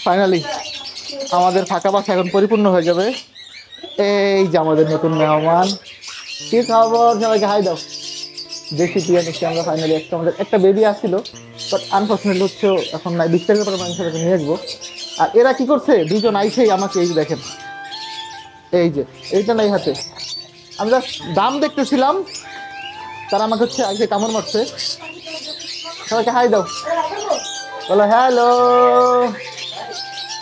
Finally আমাদের ফাঁকা বাসা এখন পরিপূর্ণ হয়ে যাবে। এই যে আমাদের নতুন মেহমান, কি খবর? সবাইকে হাই দাও। দেশি টিয়া নিচ্ছি আমরা ফাইনালি। আমাদের একটা বেবি আসছিল, বাট আনফর্চুনেটলি হচ্ছে এখন নাই। 20 তারিখের পরে মানুষের নিয়ে আসবো। আর এরা কি করছে, দুজন আইসেই আমাকে এই যে দেখেন, এই যে এইটা নাই হাতে। আমি জাস্ট দাম দেখতেছিলাম, তারা আমাকে হচ্ছে আইসে কামড় মারছে। সবাইকে হাই দাও, বলো হ্যালো।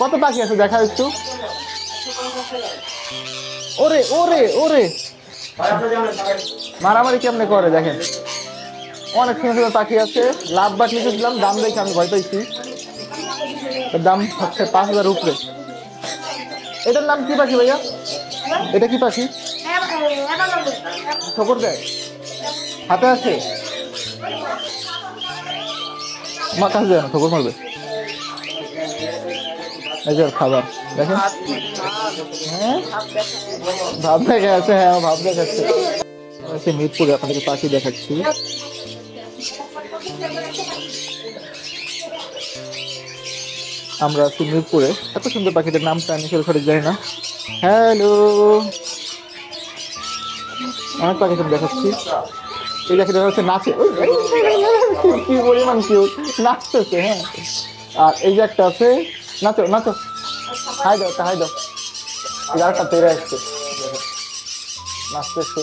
কত পাখি আছে দেখা একটু। ওরে ওরে ওরে, মারামারি কেমনে করে দেখেন। অনেক সুন্দর সুন্দর পাখি আছে। লাভ বাট নিতেছিলাম, দাম দেখে আমি ভয় পাইছি। দাম হচ্ছে 5,000 উপরে। এটার নাম কি পাখি ভাইয়া? এটা কি পাখি? ঠোকর দেয়, হাতে আছে, আমার কাছে যায় না, ঠোকর মারবে। এই যে খাবার দেখেন। হ্যাঁ ভাব দেখে আছে, হ্যাঁ ভাব দেখাচ্ছে। মিরপুরে আপনাদেরকে পাখি দেখাচ্ছি। আমরা আছি মিরপুরে। এত সুন্দর পাখিটার নামটা আমি সঠিক জানি না। হ্যালো, অনেক পাখি তুমি দেখাচ্ছি। এই পাখিটা হচ্ছে নাচে, কি পরিমাণ কেউ নাচতেছে। হ্যাঁ, আর এই যে একটা আছে, নাচো নাচো, হাই দাও, হাই দাও। একটা তেরে আসছে, নাচতেছে।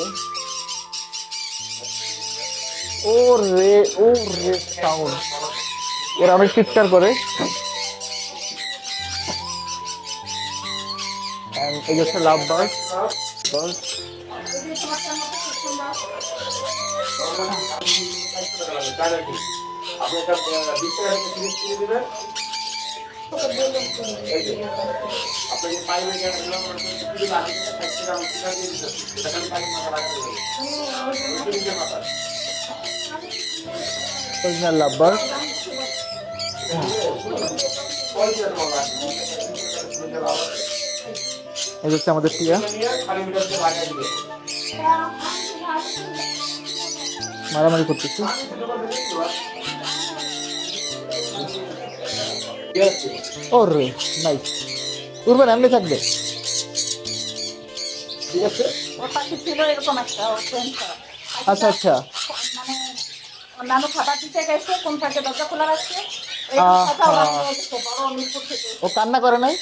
ও রে ও রে সাউন্ড, ওরা অনেক চিৎকার করে। এই হচ্ছে love bird. Original love bird. এই হচ্ছে আমাদের টিয়া, মারামারি করতেছি। ওরে নাইস, উড়বেন এমনি থাকবে। আচ্ছা আচ্ছা, নানু খাবার দিতে গেছে, কোন থাকে দরজা খোলা রাখছে। ও কান্না করে নাই?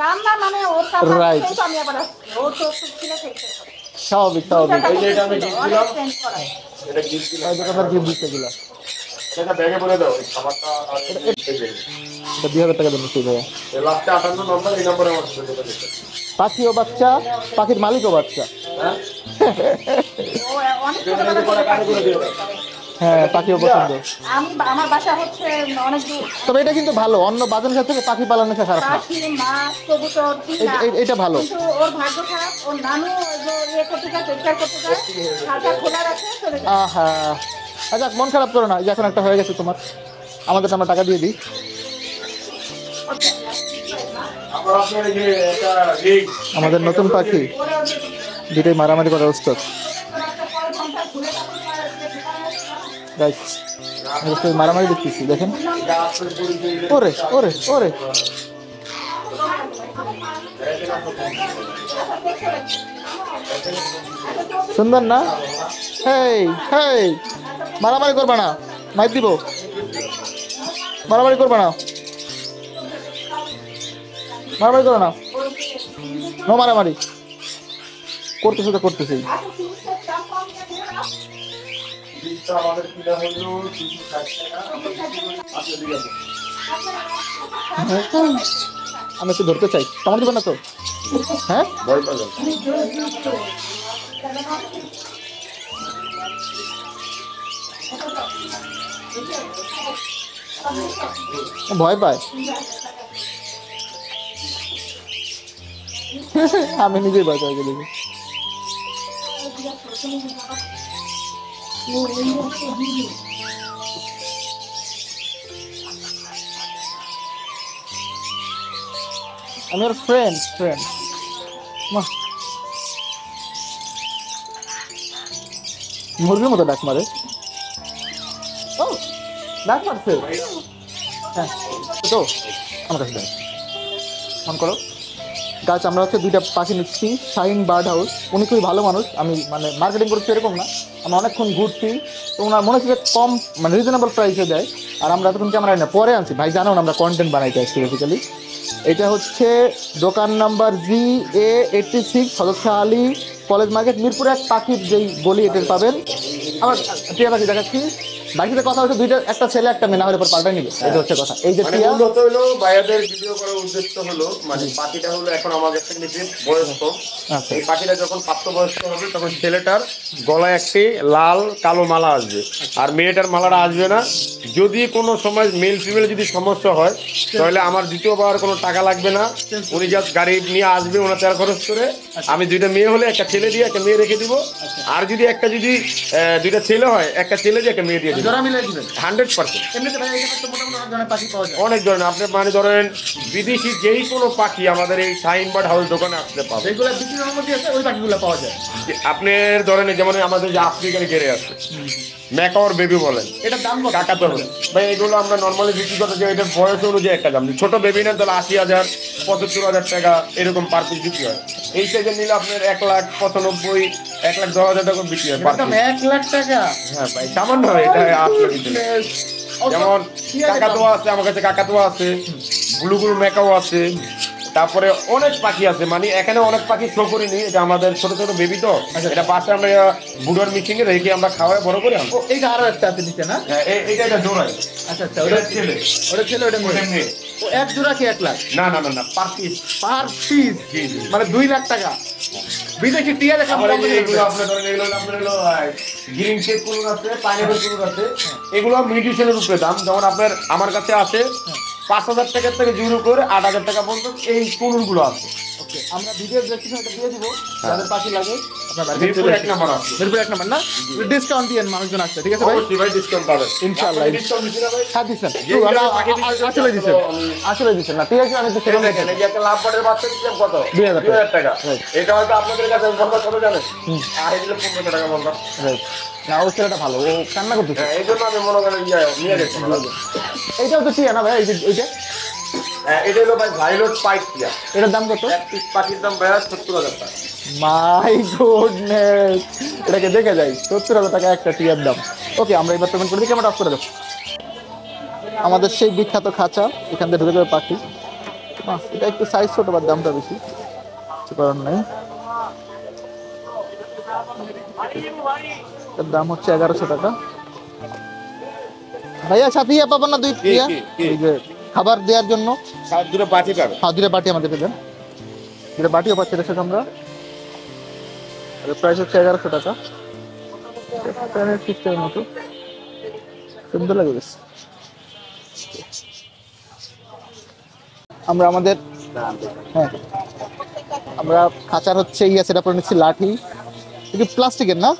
কান্না মানে ওর কান্না দেখেই তো আমি আবার আসছি। ওর তো ছিল সেই স্বাভাবিক স্বাভাবিক। এটা গিফট দিলাম, দোকানদার গিফট দিতে গেলাম। এটা ব্যাগে বলে দাও, এই খাবারটা আর এটা 2,000 টাকা দেন সেই ভাইয়া। এই লাস্টে 58 নম্বর, এই নম্বরে আমার সাথে যোগাযোগ করুন। পাখিও বাচ্চা, পাখির মালিকও বাচ্চা। হ্যাঁ ও অনেক এটা করে কানে করে দিও। হ্যাঁ পাখিও পছন্দ। আমি আমার বাসা হচ্ছে অনেক দূর। তবে এটা কিন্তু ভালো, অন্য বাজারের থেকে পাখি পালন খারাপ না। পাখি, মাছ, কবুতর, এটা ভালো। কিন্তু ওর ভাগ্য খারাপ, ওর নানু ইয়ে করতে যায়, পরিষ্কার করতে যায়, খাঁচা খোলা রাখে, চলে যায়। আহা, আচ্ছা মন খারাপ করো না, এই যে এখন একটা হয়ে গেছে তোমার, আমাদের আমরা টাকা দিয়ে দিই। আবার আপনার এই যে এটা রিং, আমাদের নতুন পাখি দুটোই মারামারি করার উস্তাদ। মারামারি দেখতেছি দেখেন। ওরে ওরে ওরে, সুন্দর না? হেই হেই, মারামারি করবা না, মাইর দিব। মারামারি করবা না, মারামারি করো না, নো মারামারি। করতেছে তো করতেছেই। আমাদের কিনা হলো 260 টাকা। আচ্ছা ঠিক আছে, আমি একটু ধরতে চাই, কামড় দিবেন না তো? হ্যাঁ ভয় পাবেন। ভয় পায়। আমি নিজেই ভয় পাই দেখি। আমি ওর ফ্রেন্ড। মুরগির মতো ডাক মারে। ও ডাক মারছে, হ্যাঁ তো আমার কাছে দেন, ফোন করো। গাছ আমরা হচ্ছে 2টা পাখি নিচ্ছি, শাইন বার্ড হাউস। উনি খুবই ভালো মানুষ, আমি মানে মার্কেটিং করছি এরকম না, আমরা অনেকক্ষণ ঘুরছি, তো ওনার মনে হচ্ছে যে কম মানে রিজনেবল প্রাইসে দেয়। আর আমরা এতক্ষণ ক্যামেরা না পরে আনছি, ভাই জানো না আমরা কন্টেন্ট বানাইতে আসছি বেসিক্যালি। এটা হচ্ছে দোকান নাম্বার GA86, হজরত শাহ আলী কলেজ মার্কেট, মিরপুরে এক পাখির যেই গলি এটার পাবেন। আমার টিয়া পাখি দেখাচ্ছি, বাকিতে কথা হচ্ছে 2টা, একটা ছেলে একটা মেয়ে, না হলে পর পাল্টাই নিবে, এটা হচ্ছে কথা। এই যে মানে টিয়া, মূলত হলো ভাইয়াদের ভিডিও করার উদ্দেশ্য হলো মানে পাখিটা হলো এখন আমাদের থেকে নিচে বয়স্ক। আচ্ছা এই পাখিটা যখন প্রাপ্তবয়স্ক হবে তখন ছেলেটার গলায় একটি লাল কালো মালা আসবে, আর মেয়েটার মালাটা আসবে না। যদি কোনো সময় মেল ফিমেল যদি সমস্যা হয় তাহলে আমার দ্বিতীয়বার কোনো টাকা লাগবে না, উনি জাস্ট গাড়ি নিয়ে আসবে ওনার তেল খরচ করে। আমি 2টা মেয়ে হলে একটা ছেলে দিয়ে একটা মেয়ে রেখে দিব, আর যদি 2টা ছেলে হয় একটা ছেলে দিয়ে একটা মেয়ে দিয়ে দিব, জোড়া মিলাই দিবেন 100%। এমনিতে ভাই এখানে তো মোটামুটি অনেক ধরনের পাখি পাওয়া যায়। অনেক ধরনের আপনি মানে ধরেন বিদেশি যেই কোনো পাখি আমাদের এই শাইন বার্ড হাউস দোকানে আসতে পাবে। যেগুলো বিক্রি হওয়ার মধ্যে আছে ওই পাখিগুলো পাওয়া যায়। আপনার ধরেন যেমন আমাদের যে আফ্রিকার গেড়ে আছে ম্যাকাওর বেবি বলেন, এটার দাম কত? কাকা তো ভাই এগুলো আমরা নর্মালি বিক্রি করতে যাই, এটার বয়স অনুযায়ী একটা দাম। ছোট বেবি না তাহলে 80,000 75,000 টাকা এরকম পার পিস বিক্রি হয়। এই সাইজের নিলে আপনার 1,95,000 1,10,000 টাকা বিক্রি হয় পার দাম পিস। 1 লাখ টাকা। হ্যাঁ ভাই সামান্য হয় এটা আপনার ভিতরে। যেমন কাকাতুয়া আছে, আমার কাছে কাকাতুয়া আছে, ব্লু ব্লু ম্যাকাও আছে, তারপরে অনেক পাখি আছে। মানে এখানে অনেক পাখি শো করিনি, এটা আমাদের ছোট ছোট বেবি তো, এটা পাশে আমরা বুডোর মিক্সিং এ রেখে আমরা খাওয়াই বড় করে আনবো। এইটা আরো একটা আছে নিচে না? হ্যাঁ, এইটা এটা জোড়াই। আচ্ছা আচ্ছা, ওটা ওটা ছেলে, ওটা ছিল, ওটা ওটা মেয়ে। মেয়ে। ও এক জোড়া কি 1 লাখ? না না না না, পার পিস। পার পিস জি জি। মানে 2 লাখ টাকা। বিদেশি টিয়া দেখা আমার এই যে এগুলো আপনার ধরেন এগুলো হলো আপনার হলো গ্রিন চেক কুলুর আছে, পাইনাপল কুলুর আছে, এগুলো মিউটিশনের উপরে দাম। যেমন আপনার আমার কাছে আছে 5,000 টাকা থেকে শুরু করে 8,000 টাকা পর্যন্ত এই কুলুরগুলো আছে। ওকে, আমরা ভিডিও ডেসক্রিপশনে দিয়ে দিব, যাদের পাখি লাগে আপনারা বাড়িতে মিরপুর চলে 1 নাম্বার আছে। মিরপুর 1 নাম্বার না? ডিসকাউন্ট দিয়েন, মানুষজন আসছে, ঠিক আছে ভাই? অবশ্যই ভাই ডিসকাউন্ট পাবেন ইনশাআল্লাহ। ডিসকাউন্ট দিছি না ভাই? হ্যাঁ দিচ্ছেন, যে পাখি দিচ্ছেন, আসলে দিচ্ছেন, আসলে দিচ্ছেন না, ঠিক আছে আমি তো এই সেরকম দেখেন, এই যে একটা লাভ বার্ডের বাচ্চা দিচ্ছেন কত? 2,000 টাকা। 2,000 টাকা। Right. এটা হয়তো আপনাদের কাছে বলবা কত জানেন? আর এই দিলে 1500 টাকা বলবা। Right. না ও ছেলেটা ভালো, ও কান্না করতেছে। হ্যাঁ, এই জন্য আমি মনে করেন নিয়ে গেছি। এইটাও তো টিয়া না ভাই? এইটা হ্যাঁ, এটা হলো ভাই ভাইলট পাইট টিয়া। এটার দাম কত? এক পিস পাখির দাম ভাই 70,000 টাকা। মাই গুডনেস, এটাকে দেখে যাই, 70,000 টাকা একটা টিয়ার দাম। ওকে, আমরা এবার পেমেন্ট করে দিই, ক্যামেরা অফ করে দাও। আমাদের সেই বিখ্যাত খাঁচা, এখান থেকে ঢুকে যাবে পাখি। এটা একটু সাইজ ছোট, বা দামটা বেশি, কিছু করার নেই। এর দাম হচ্ছে 1100 টাকা। ভাইয়া সাথে ইয়া পাবেন না? 2 টিয়া এই যে খাবার দেওয়ার জন্য। সাত দূরে পাখি পাবে। হ্যাঁ, 2টা বাটি আমাদেরকে দেন। 2টা বাটিও পাচ্ছি এর সাথে আমরা। প্রাইস হচ্ছে 1100 টাকা। প্যানের সিস্টেমের মতো সুন্দর লাগে বেশ। আমরা আমাদের হ্যাঁ আমরা খাঁচার হচ্ছে সেটা করে নিচ্ছি লাঠি। এটা প্লাস্টিকের না,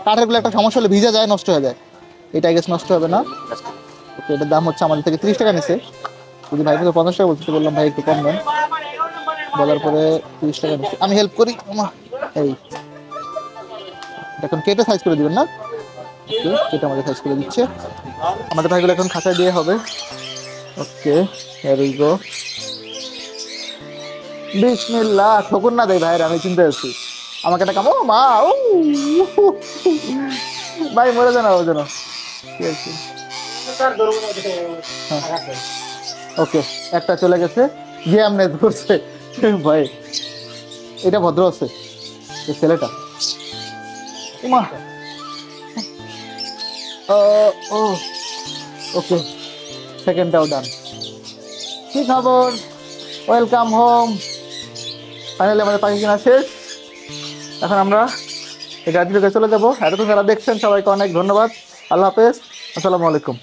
কাঠের গুলো একটা সমস্যা হলে ভিজে যায়, নষ্ট হয়ে যায়। এটা গেছে নষ্ট হবে না। ওকে, এটার দাম হচ্ছে আমাদের থেকে 30 টাকা নিছে। যদি ভাই থেকে 50 টাকা বলতে, বললাম ভাই একটু কম দেন, বলার পরে 30 টাকা নিচ্ছে। আমি হেল্প করি। এই এখন কেটে সাইজ করে দিবেন না? ওকে, কেটে আমাদের সাইজ করে দিচ্ছে। আমাদের ভাইগুলো এখন খাঁচায় দিয়ে হবে। ওকে, হিয়ার উই গো। বিসমিল্লাহ। ঠকুন না দেয় ভাইয়ের, আমি চিন্তা আছি। আমাকে একটা কামো মা, ও ভাই মরে যান ওর জন্য। ঠিক আছে, ওকে, একটা চলে গেছে, গিয়ে আমনে ধরছে ভাই। এটা ভদ্র আছে এই ছেলেটা। মা ও ওকে, সেকেন্ডটাও ডান। কি খবর? Welcome home. ফাইনালি আমাদের পাখি কেনা শেষ। এখন আমরা এই গাড়ি থেকে চলে যাবো। এতক্ষণ যারা দেখছেন সবাইকে অনেক ধন্যবাদ। আল্লাহ হাফেজ, আসসালামু আলাইকুম।